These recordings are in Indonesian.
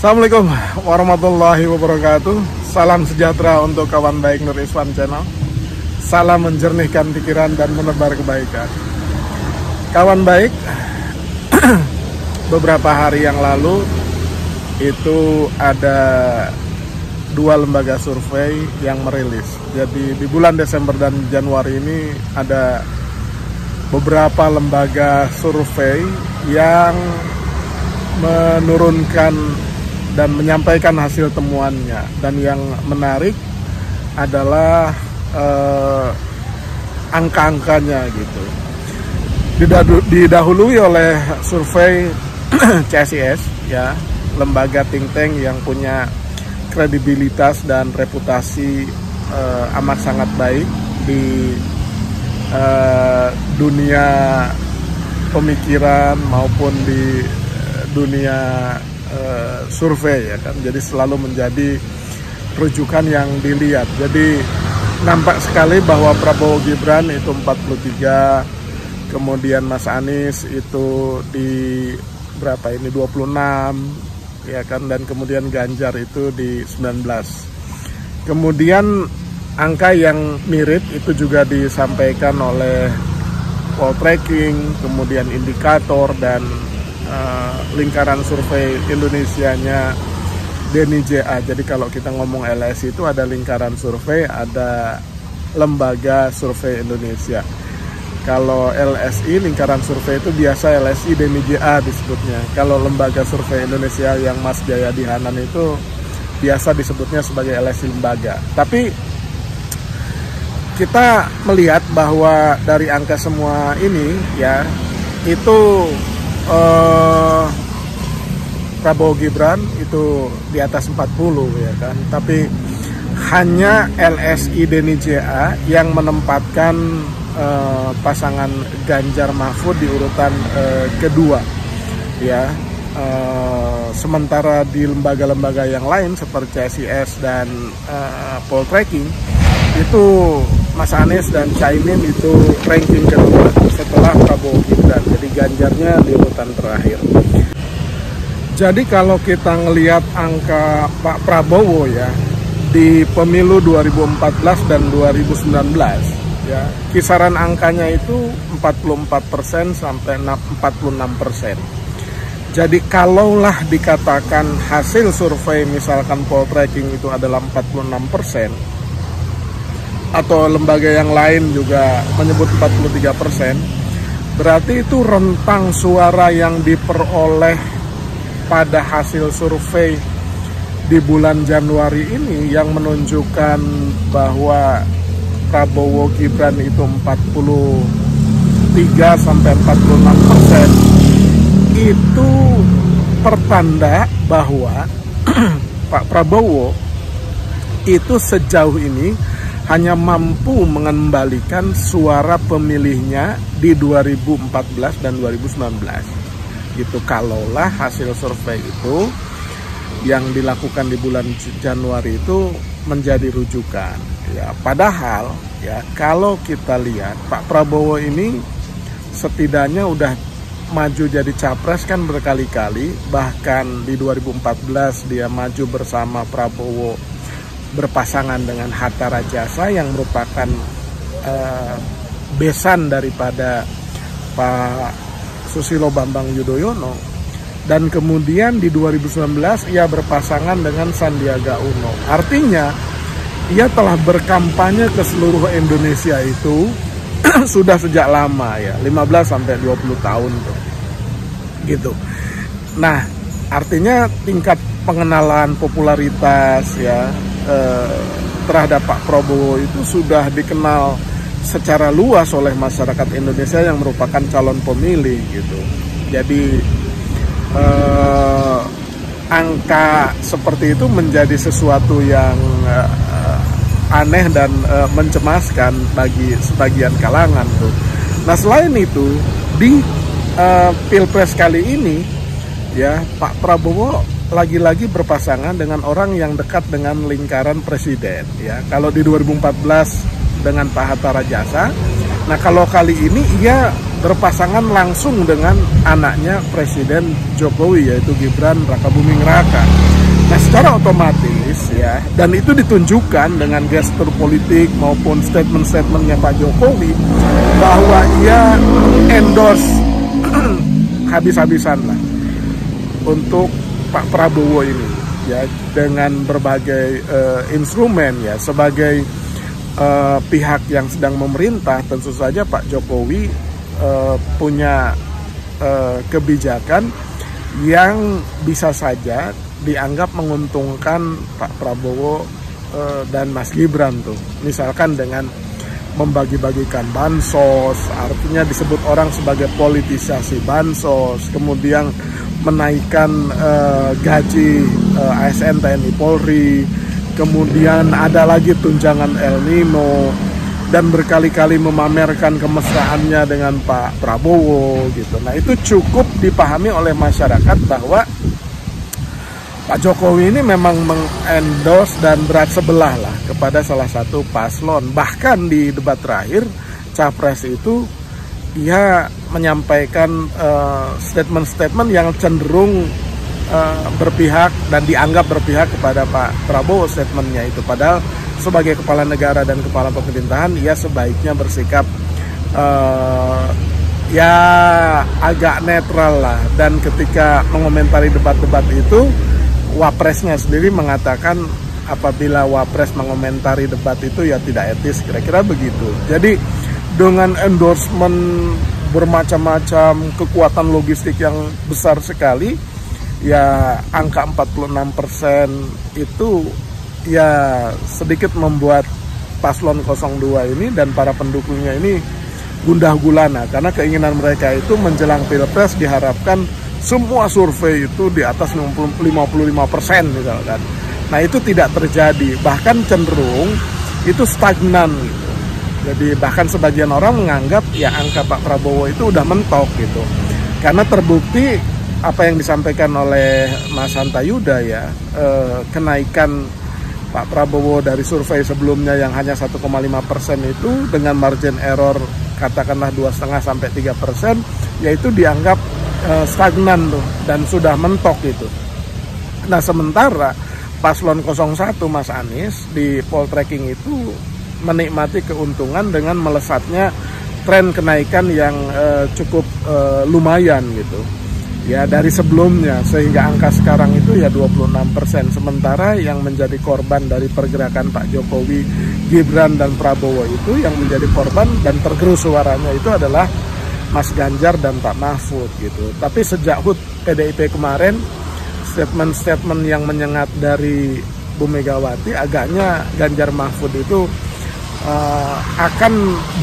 Assalamualaikum warahmatullahi wabarakatuh. Salam sejahtera untuk kawan baik Nur Iswan Channel. Salam menjernihkan pikiran dan menebar kebaikan. Kawan baik, beberapa hari yang lalu itu ada dua lembaga survei yang merilis. Jadi di bulan Desember dan Januari ini ada beberapa lembaga survei yang menurunkan dan menyampaikan hasil temuannya. Dan yang menarik adalah angka-angkanya gitu. Didahului oleh survei CSIS, ya, lembaga think tank yang punya kredibilitas dan reputasi amat sangat baik di dunia pemikiran maupun di dunia survei, ya kan. Jadi selalu menjadi rujukan yang dilihat. Jadi nampak sekali bahwa Prabowo Gibran itu 43, kemudian Mas Anies itu di berapa ini 26, ya kan, dan kemudian Ganjar itu di 19. Kemudian angka yang mirip itu juga disampaikan oleh Poltreking, kemudian Indikator, dan lingkaran survei Indonesianya Denny JA. Jadi kalau kita ngomong LSI itu ada lingkaran survei, ada lembaga survei Indonesia. Kalau LSI lingkaran survei itu biasa LSI Denny JA disebutnya. Kalau lembaga survei Indonesia yang Mas Jayadi Hanan itu biasa disebutnya sebagai LSI lembaga. Tapi kita melihat bahwa dari angka semua ini, ya, itu Prabowo Gibran itu di atas 40, ya kan. Tapi hanya LSI Denny JA yang menempatkan pasangan Ganjar Mahfud di urutan kedua, ya. Sementara di lembaga-lembaga yang lain seperti CSIS dan Poltreking itu Mas Anies dan Caimin itu ranking kedua setelah Prabowo Gibran. Jadi Ganjarnya di urutan terakhir. Jadi kalau kita ngelihat angka Pak Prabowo, ya, di pemilu 2014 dan 2019, ya, kisaran angkanya itu 44% sampai 46%. Jadi kalaulah dikatakan hasil survei misalkan Poltreking itu adalah 46%, atau lembaga yang lain juga menyebut 43%, berarti itu rentang suara yang diperoleh pada hasil survei di bulan Januari ini yang menunjukkan bahwa Prabowo Gibran itu 43 sampai 46%, itu pertanda bahwa Pak Prabowo itu sejauh ini hanya mampu mengembalikan suara pemilihnya di 2014 dan 2019. Gitu, kalaulah hasil survei itu yang dilakukan di bulan Januari itu menjadi rujukan, ya. Padahal, ya, kalau kita lihat Pak Prabowo ini setidaknya udah maju jadi capres kan berkali-kali. Bahkan di 2014 dia maju bersama Prabowo berpasangan dengan Hatta Rajasa yang merupakan besan daripada Pak Susilo Bambang Yudhoyono. Dan kemudian di 2019 ia berpasangan dengan Sandiaga Uno. Artinya ia telah berkampanye ke seluruh Indonesia itu sudah sejak lama, ya, 15 sampai 20 tahun tuh. Gitu. Nah, artinya tingkat pengenalan popularitas, ya, terhadap Pak Prabowo itu sudah dikenal secara luas oleh masyarakat Indonesia yang merupakan calon pemilih, gitu. Jadi angka seperti itu menjadi sesuatu yang aneh dan mencemaskan bagi sebagian kalangan tuh. Nah, selain itu di Pilpres kali ini, ya, Pak Prabowo lagi-lagi berpasangan dengan orang yang dekat dengan lingkaran presiden, ya. Kalau di 2014 dengan Pak Hatta Rajasa, nah kalau kali ini ia berpasangan langsung dengan anaknya Presiden Jokowi, yaitu Gibran Rakabuming Raka. Nah, secara otomatis ya, dan itu ditunjukkan dengan gestur politik maupun statement-statementnya Pak Jokowi bahwa ia endorse habis-habisan lah untuk Pak Prabowo ini ya, dengan berbagai instrumen ya, sebagai pihak yang sedang memerintah. Tentu saja Pak Jokowi punya kebijakan yang bisa saja dianggap menguntungkan Pak Prabowo dan Mas Gibran tuh. Misalkan dengan membagi-bagikan bansos, artinya disebut orang sebagai politisasi bansos, kemudian menaikkan gaji ASN TNI Polri, kemudian ada lagi tunjangan El Nino, dan berkali-kali memamerkan kemesraannya dengan Pak Prabowo gitu. Nah, itu cukup dipahami oleh masyarakat bahwa Pak Jokowi ini memang mengendorse dan berat sebelah lah kepada salah satu paslon. Bahkan di debat terakhir Capres itu ia menyampaikan statement-statement yang cenderung berpihak dan dianggap berpihak kepada Pak Prabowo statementnya itu. Padahal sebagai kepala negara dan kepala pemerintahan ia sebaiknya bersikap ya agak netral lah. Dan ketika mengomentari debat-debat itu, Wapresnya sendiri mengatakan apabila Wapres mengomentari debat itu ya tidak etis, kira-kira begitu. Jadi dengan endorsement bermacam-macam, kekuatan logistik yang besar sekali, ya angka 46% itu ya sedikit membuat paslon 02 ini dan para pendukungnya ini gundah gulana, karena keinginan mereka itu menjelang Pilpres diharapkan semua survei itu di atas 55% misalkan. Nah, itu tidak terjadi, bahkan cenderung itu stagnan gitu. Jadi bahkan sebagian orang menganggap ya angka Pak Prabowo itu udah mentok gitu. Karena terbukti apa yang disampaikan oleh Mas Hanta Yuda ya, kenaikan Pak Prabowo dari survei sebelumnya yang hanya 1,5% itu dengan margin error katakanlah 2,5 sampai 3%, yaitu dianggap stagnan tuh dan sudah mentok gitu. Nah, sementara paslon 01 Mas Anies di poltreking itu menikmati keuntungan dengan melesatnya tren kenaikan yang cukup lumayan gitu ya dari sebelumnya, sehingga angka sekarang itu ya 26%. Sementara yang menjadi korban dari pergerakan Pak Jokowi, Gibran dan Prabowo itu yang menjadi korban dan tergerus suaranya itu adalah Mas Ganjar dan Pak Mahfud gitu. Tapi sejak HUT PDIP kemarin, statement-statement yang menyengat dari Bu Megawati, agaknya Ganjar Mahfud itu akan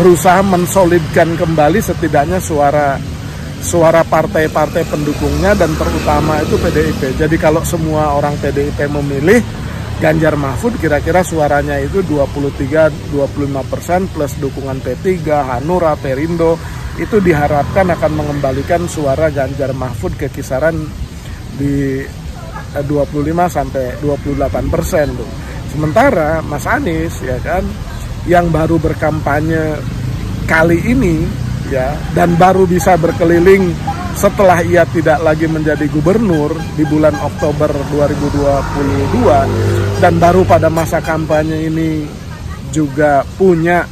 berusaha mensolidkan kembali setidaknya suara partai-partai pendukungnya dan terutama itu PDIP. Jadi kalau semua orang PDIP memilih Ganjar Mahfud, kira-kira suaranya itu 23-25% plus dukungan P3, Hanura, Perindo, itu diharapkan akan mengembalikan suara Ganjar Mahfud ke kisaran di 25-28% tuh. Sementara Mas Anies ya kan, yang baru berkampanye kali ini ya, dan baru bisa berkeliling setelah ia tidak lagi menjadi gubernur di bulan Oktober 2022, dan baru pada masa kampanye ini juga punya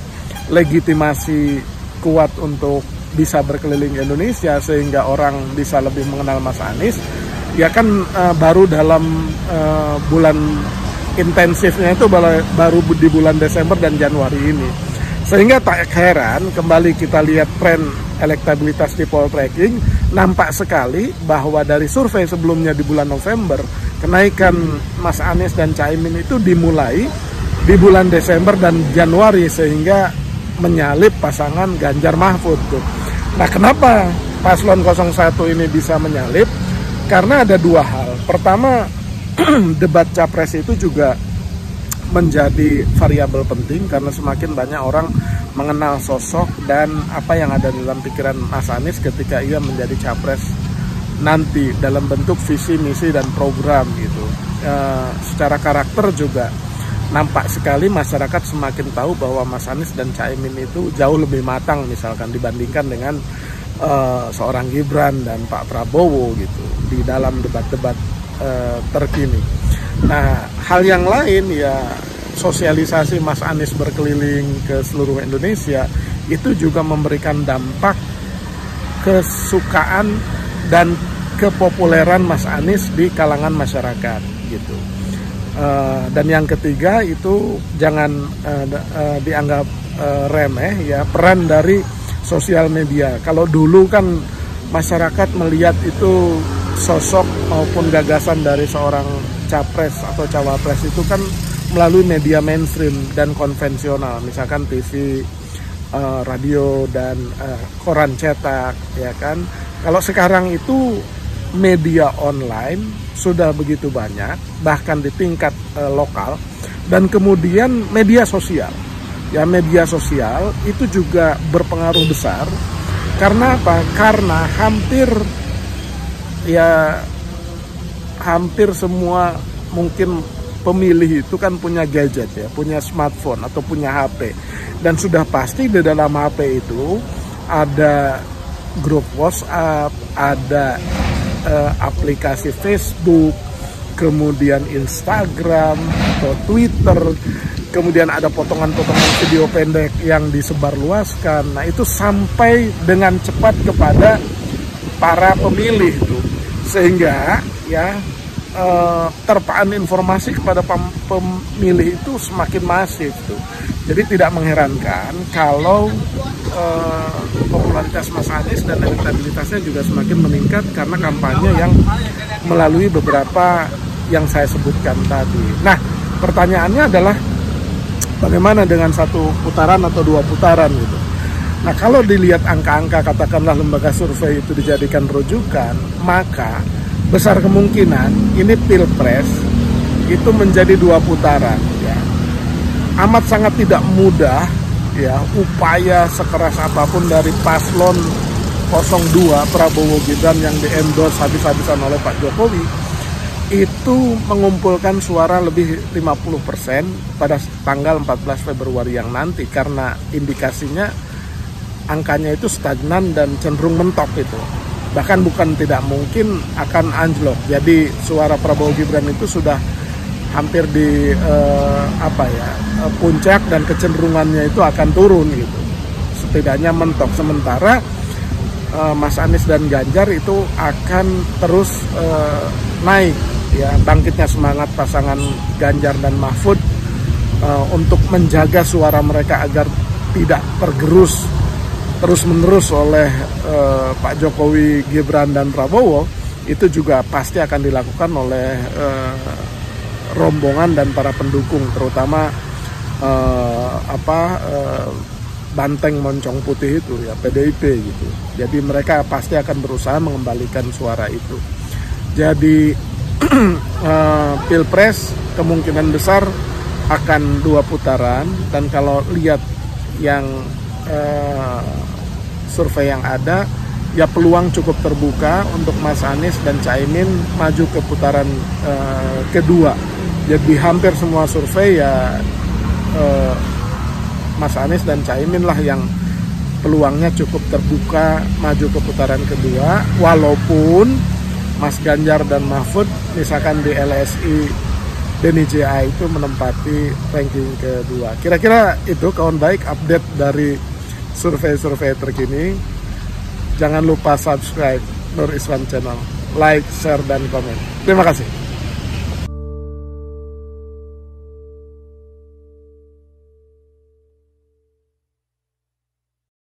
legitimasi kuat untuk bisa berkeliling Indonesia sehingga orang bisa lebih mengenal Mas Anies, ya kan baru dalam bulan intensifnya itu baru di bulan Desember dan Januari ini. Sehingga tak heran kembali kita lihat tren elektabilitas di poltreking, nampak sekali bahwa dari survei sebelumnya di bulan November, kenaikan Mas Anies dan Caimin itu dimulai di bulan Desember dan Januari, sehingga menyalip pasangan Ganjar Mahfud tuh. Nah, kenapa paslon 01 ini bisa menyalip? Karena ada dua hal. Pertama, debat capres itu juga menjadi variabel penting karena semakin banyak orang mengenal sosok dan apa yang ada dalam pikiran Mas Anies ketika ia menjadi capres nanti dalam bentuk visi, misi, dan program gitu. Secara karakter juga nampak sekali masyarakat semakin tahu bahwa Mas Anies dan Caimin itu jauh lebih matang misalkan dibandingkan dengan seorang Gibran dan Pak Prabowo gitu di dalam debat-debat terkini. Nah, hal yang lain ya sosialisasi Mas Anies berkeliling ke seluruh Indonesia itu juga memberikan dampak kesukaan dan kepopuleran Mas Anies di kalangan masyarakat gitu. Dan yang ketiga itu jangan dianggap remeh ya, peran dari sosial media. Kalau dulu kan masyarakat melihat itu sosok maupun gagasan dari seorang capres atau cawapres itu kan melalui media mainstream dan konvensional, misalkan TV, radio, dan koran cetak, ya kan. Kalau sekarang itu media online sudah begitu banyak, bahkan di tingkat lokal, dan kemudian media sosial. Ya, media sosial itu juga berpengaruh besar. Karena apa? Karena hampir semua mungkin pemilih itu kan punya gadget ya, punya smartphone atau punya HP. Dan sudah pasti di dalam HP itu ada grup WhatsApp, ada aplikasi Facebook, kemudian Instagram atau Twitter, kemudian ada potongan-potongan video pendek yang disebarluaskan. Nah, itu sampai dengan cepat kepada para pemilih tuh, sehingga ya terpaan informasi kepada pemilih itu semakin masif tuh. Jadi tidak mengherankan kalau popularitas Mas Anies dan elektabilitasnya juga semakin meningkat karena kampanye yang melalui beberapa yang saya sebutkan tadi. Nah, pertanyaannya adalah bagaimana dengan satu putaran atau dua putaran gitu. Nah, kalau dilihat angka-angka, katakanlah lembaga survei itu dijadikan rujukan, maka besar kemungkinan ini Pilpres itu menjadi dua putaran ya. Amat sangat tidak mudah ya, upaya sekeras apapun dari paslon 02 Prabowo Gibran yang di-endorse habis-habisan oleh Pak Jokowi itu mengumpulkan suara lebih 50% pada tanggal 14 Februari yang nanti, karena indikasinya angkanya itu stagnan dan cenderung mentok itu. Bahkan bukan tidak mungkin akan anjlok. Jadi suara Prabowo Gibran itu sudah hampir di puncak dan kecenderungannya itu akan turun gitu. Setidaknya mentok. Sementara Mas Anies dan Ganjar itu akan terus naik ya, bangkitnya semangat pasangan Ganjar dan Mahfud untuk menjaga suara mereka agar tidak tergerus terus-menerus oleh Pak Jokowi, Gibran, dan Prabowo. Itu juga pasti akan dilakukan oleh rombongan dan para pendukung, terutama banteng moncong putih itu ya, PDIP gitu. Jadi mereka pasti akan berusaha mengembalikan suara itu. Jadi Pilpres kemungkinan besar akan dua putaran, dan kalau lihat yang survei yang ada ya, peluang cukup terbuka untuk Mas Anies dan Caimin maju ke putaran kedua. Jadi hampir semua survei ya Mas Anies dan Caimin lah yang peluangnya cukup terbuka maju ke putaran kedua, walaupun Mas Ganjar dan Mahfud misalkan di LSI Denny JA itu menempati ranking kedua. Kira-kira itu kawan baik update dari survei-survei terkini. Jangan lupa subscribe Nur Iswan Channel, like, share, dan komen. Terima kasih.